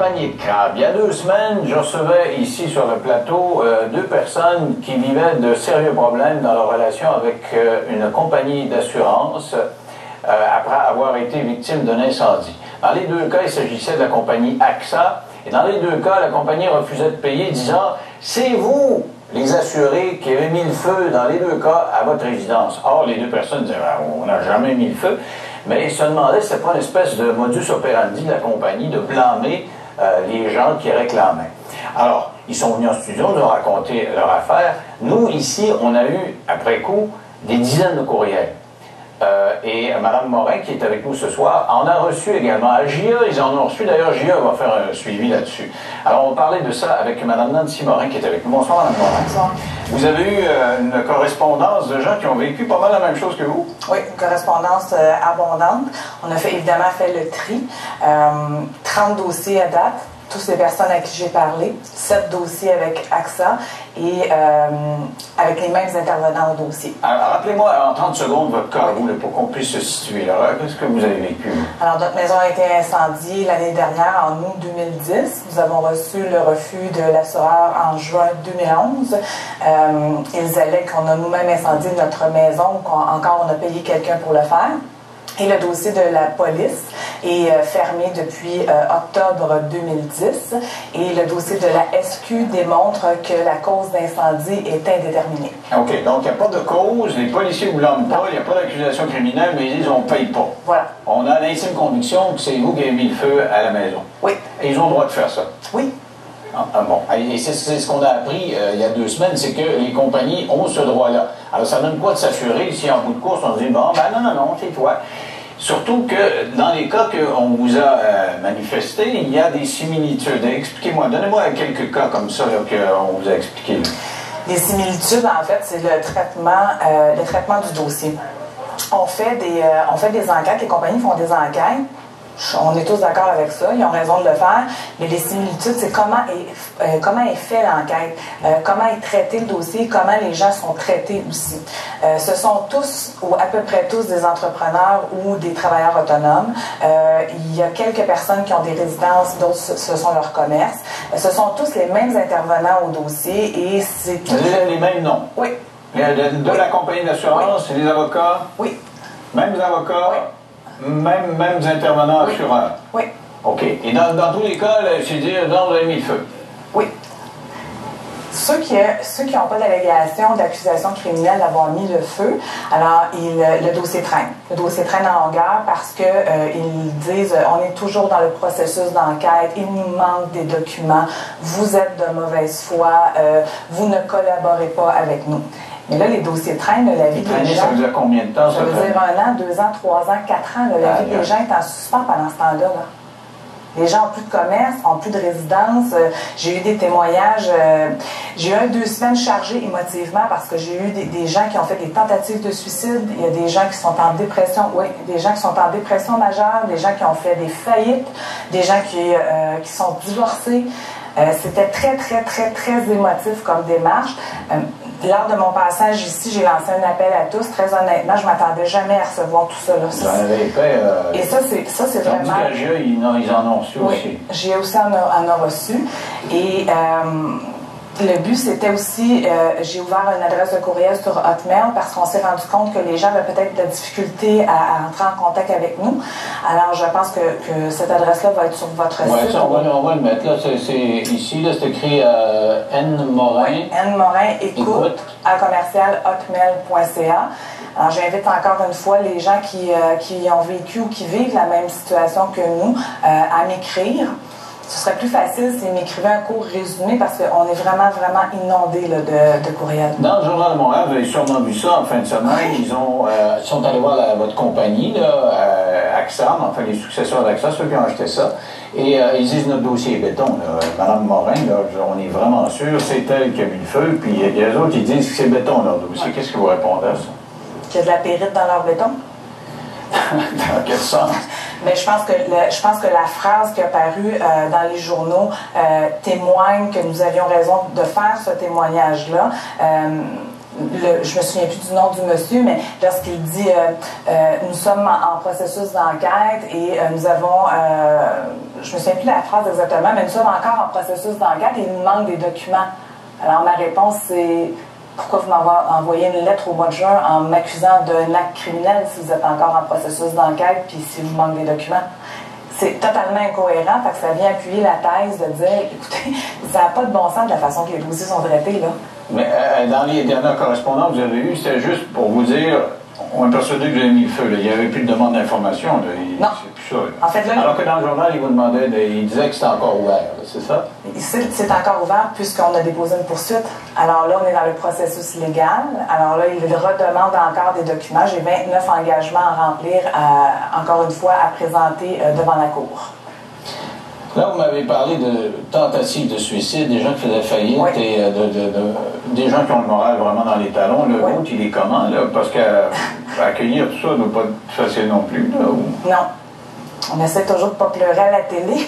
panier de crabe. Il y a 2 semaines, je recevais ici sur le plateau 2 personnes qui vivaient de sérieux problèmes dans leur relation avec une compagnie d'assurance après avoir été victimes d'un incendie. Dans les 2 cas, il s'agissait de la compagnie AXA, et dans les 2 cas, la compagnie refusait de payer, disant « C'est vous, les assurés, qui avez mis le feu dans les 2 cas à votre résidence. » Or, les 2 personnes disaient « On n'a jamais mis le feu. » Mais ils se demandaient si ce n'était pas une espèce de modus operandi de la compagnie de blâmer les gens qui réclamaient. Alors, ils sont venus en studio nous raconter leur affaire. Nous, ici, on a eu, après coup, des dizaines de courriels. Et Mme Morin, qui est avec nous ce soir, en a reçu également. À JA, ils en ont reçu. D'ailleurs, JA va faire un suivi là-dessus. Alors, on parlait de ça avec Mme Nancy Morin, qui est avec nous. Bonsoir, Mme Morin. Bonsoir. Vous avez eu une correspondance de gens qui ont vécu pas mal la même chose que vous? Oui, une correspondance abondante. On a évidemment fait le tri. 30 dossiers à date. Toutes les personnes à qui j'ai parlé, 7 dossiers avec AXA et avec les mêmes intervenants au dossier. Alors, rappelez-moi en 30 secondes votre cas, vous, pour qu'on puisse se situer. Qu'est-ce que vous avez vécu? Alors, notre maison a été incendiée l'année dernière, en août 2010. Nous avons reçu le refus de l'assureur en juin 2011. Ils allaient qu'on a nous-mêmes incendié notre maison, encore on a payé quelqu'un pour le faire. Et le dossier de la police est fermé depuis octobre 2010 et le dossier de la SQ démontre que la cause d'incendie est indéterminée. OK, donc il n'y a pas de cause, les policiers ne vous blâment pas, il n'y a pas d'accusation criminelle, mais ils disent on ne paye pas. Voilà. On a l'intime conviction que c'est vous qui avez mis le feu à la maison. Oui. Et ils ont le droit de faire ça. Oui. Bon, et c'est ce qu'on a appris il y a 2 semaines, c'est que les compagnies ont ce droit-là. Alors ça donne quoi de s'assurer si en bout de course on se dit bon, ben non, c'est toi. Surtout que dans les cas qu'on vous a manifestés, il y a des similitudes. Expliquez-moi, donnez-moi quelques cas comme ça qu'on vous a expliqué. Les similitudes, en fait, c'est le traitement du dossier. On fait des enquêtes, les compagnies font des enquêtes. On est tous d'accord avec ça, ils ont raison de le faire, mais les similitudes, c'est comment est fait l'enquête, comment est traité le dossier, comment les gens sont traités aussi. Ce sont tous, ou à peu près tous, des entrepreneurs ou des travailleurs autonomes. Il y a quelques personnes qui ont des résidences, d'autres ce sont leurs commerces. Ce sont tous les mêmes intervenants au dossier et c'est tout... Les mêmes noms? Oui. De la compagnie d'assurance, c'est des avocats? Oui. Mêmes avocats? Oui. Mêmes intervenants assureurs? Oui. OK. Et dans tous les cas, c'est dire, non, vous avez mis le feu? Oui. Ceux qui n'ont pas d'allégation d'accusation criminelle d'avoir mis le feu, alors le dossier traîne. Le dossier traîne en longueur parce que ils disent on est toujours dans le processus d'enquête, il nous manque des documents, vous êtes de mauvaise foi, vous ne collaborez pas avec nous. Mais là, les dossiers traînent, la vie des gens... Ça veut dire combien de temps? Ça veut dire 1 an, 2 ans, 3 ans, 4 ans. La vie des gens est en suspens pendant ce temps-là. Les gens n'ont plus de commerce, n'ont plus de résidence. J'ai eu des témoignages. J'ai eu 2 semaines chargées émotivement parce que j'ai eu des gens qui ont fait des tentatives de suicide. Il y a des gens qui sont en dépression, des gens qui sont en dépression majeure, des gens qui ont fait des faillites, des gens qui sont divorcés. C'était très, très, très, très émotif comme démarche. Lors de mon passage ici, j'ai lancé un appel à tous. Très honnêtement, je ne m'attendais jamais à recevoir tout ça. Et ça, c'est vraiment... Ils en ont reçu aussi. J'ai aussi en a reçu. Et le but, c'était aussi... j'ai ouvert une adresse de courriel sur Hotmail parce qu'on s'est rendu compte que les gens avaient peut-être de la difficulté à entrer en contact avec nous. Alors, je pense que cette adresse-là va être sur votre site. Oui, on va le mettre. Là, c'est ici, c'est écrit N. Morin. Oui, N. Morin, écoute, à commercial-hotmail.ca. Alors, j'invite encore une fois les gens qui ont vécu ou qui vivent la même situation que nous à m'écrire. Ce serait plus facile s'ils m'écrivaient un court résumé parce qu'on est vraiment, vraiment inondé là, de courriels. Dans le Journal de Montréal, vous avez sûrement vu ça en fin de semaine. Ils sont allés voir votre compagnie, AXA, enfin les successeurs d'AXA, ceux qui ont acheté ça. Et ils disent notre dossier est béton. Madame Morin, là, on est vraiment sûr, c'est elle qui a mis le feu. Puis il y a les autres qui disent que c'est béton leur dossier. Qu'est-ce que vous répondez à ça? Qu'il y a de la périte dans leur béton? Dans quel sens? Mais je pense que la phrase qui a paru dans les journaux témoigne que nous avions raison de faire ce témoignage-là. Je me souviens plus du nom du monsieur, mais lorsqu'il dit nous sommes en processus d'enquête et nous avons je me souviens plus de la phrase exactement, mais nous sommes encore en processus d'enquête et il nous manque des documents. Alors ma réponse, c'est pourquoi vous m'avez envoyé une lettre au mois de juin en m'accusant d'un acte criminel si vous êtes encore en processus d'enquête puis si vous manquez des documents? C'est totalement incohérent, parce que ça vient appuyer la thèse de dire, écoutez, ça n'a pas de bon sens de la façon que les dossiers sont traités, là. Mais dans les dernières correspondances que vous avez eues, c'était juste pour vous dire, on est persuadé que vous avez mis le feu, là. Il n'y avait plus de demande d'information, là. Non. C'est plus ça, là. En fait, là, alors que dans le journal, il vous demandait, il disait que c'était encore ouvert, là, c'est ça? C'est encore ouvert puisqu'on a déposé une poursuite. Alors là, on est dans le processus légal. Alors là, il redemande encore des documents. J'ai 29 engagements à remplir, encore une fois, à présenter devant la Cour. Là, vous m'avez parlé de tentatives de suicide, des gens qui faisaient faillite oui. et des gens qui ont le moral vraiment dans les talons. Le vôtre, il est comment, là? Parce qu'accueillir tout ça ne doit pas être facile non plus, là? Ou... Non. On essaie toujours de ne pas pleurer à la télé.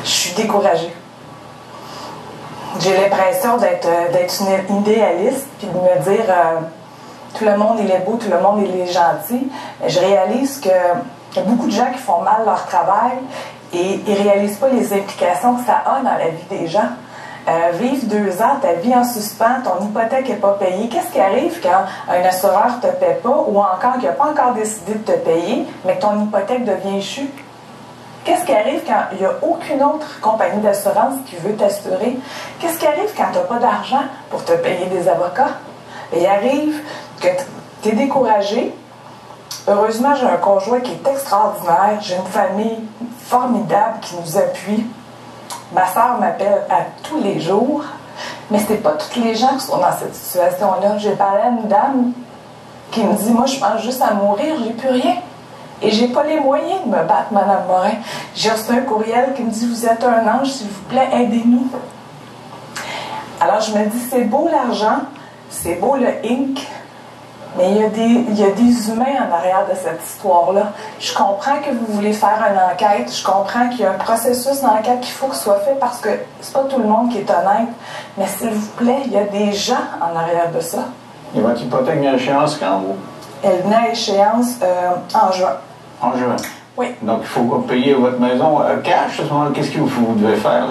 Je suis découragée. J'ai l'impression d'être une idéaliste puis de me dire tout le monde il est beau, tout le monde il est gentil. Je réalise qu'il y a beaucoup de gens qui font mal leur travail et ils ne réalisent pas les implications que ça a dans la vie des gens. Vivre 2 ans, ta vie en suspens, ton hypothèque n'est pas payée. Qu'est-ce qui arrive quand un assureur ne te paie pas ou encore qu'il n'a pas encore décidé de te payer, mais que ton hypothèque devient échue? Qu'est-ce qui arrive quand il n'y a aucune autre compagnie d'assurance qui veut t'assurer? Qu'est-ce qui arrive quand tu n'as pas d'argent pour te payer des avocats? Il arrive que tu es découragé. Heureusement, j'ai un conjoint qui est extraordinaire. J'ai une famille formidable qui nous appuie. Ma soeur m'appelle à tous les jours, mais ce n'est pas tous les gens qui sont dans cette situation-là. J'ai parlé à une dame qui me dit « Moi, je pense juste à mourir, j'ai plus rien. » Et j'ai pas les moyens de me battre, Mme Morin. J'ai reçu un courriel qui me dit « Vous êtes un ange, s'il vous plaît, aidez-nous. » Alors, je me dis « C'est beau l'argent, c'est beau le Inc., mais il y a des humains en arrière de cette histoire-là. Je comprends que vous voulez faire une enquête, je comprends qu'il y a un processus d'enquête qu'il faut que soit fait parce que c'est pas tout le monde qui est honnête, mais s'il vous plaît, il y a des gens en arrière de ça. » Et votre hypothèque vient à échéance quand vous? Elle venait à échéance en juin. En juin? Oui. Donc, il faut payer votre maison cash à ce moment-là. Qu'est-ce que vous devez faire?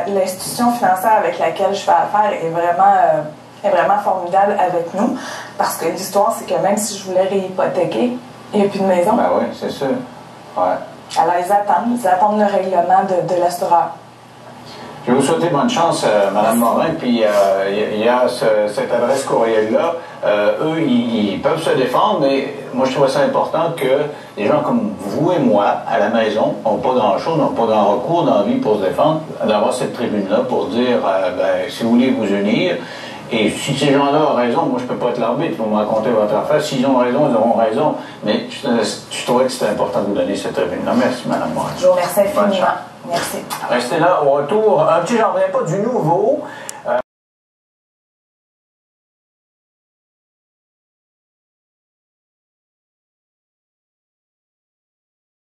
L'institution financière avec laquelle je fais affaire est vraiment formidable avec nous. Parce que l'histoire, c'est que même si je voulais réhypothéquer, il n'y a plus de maison. Ben oui, c'est sûr. Ouais. Alors, ils attendent le règlement de l'assureur. Je vais vous souhaiter bonne chance, Mme Morin. Puis, il y a cette adresse courriel-là. Eux, ils peuvent se défendre, mais moi, je trouve ça important que des gens comme vous et moi, à la maison, n'ont pas grand-chose, n'ont pas grand recours dans la vie pour se défendre, d'avoir cette tribune-là pour dire, si vous voulez vous unir, et si ces gens-là ont raison, moi, je ne peux pas être l'arbitre, vous me racontez votre affaire. S'ils ont raison, ils auront raison. Mais je trouvais que c'était important de vous donner cette tribune-là. Merci, Mme Morin. Je vous remercie infiniment. Merci. Restez là au retour. Un petit, j'en reviens pas, du nouveau.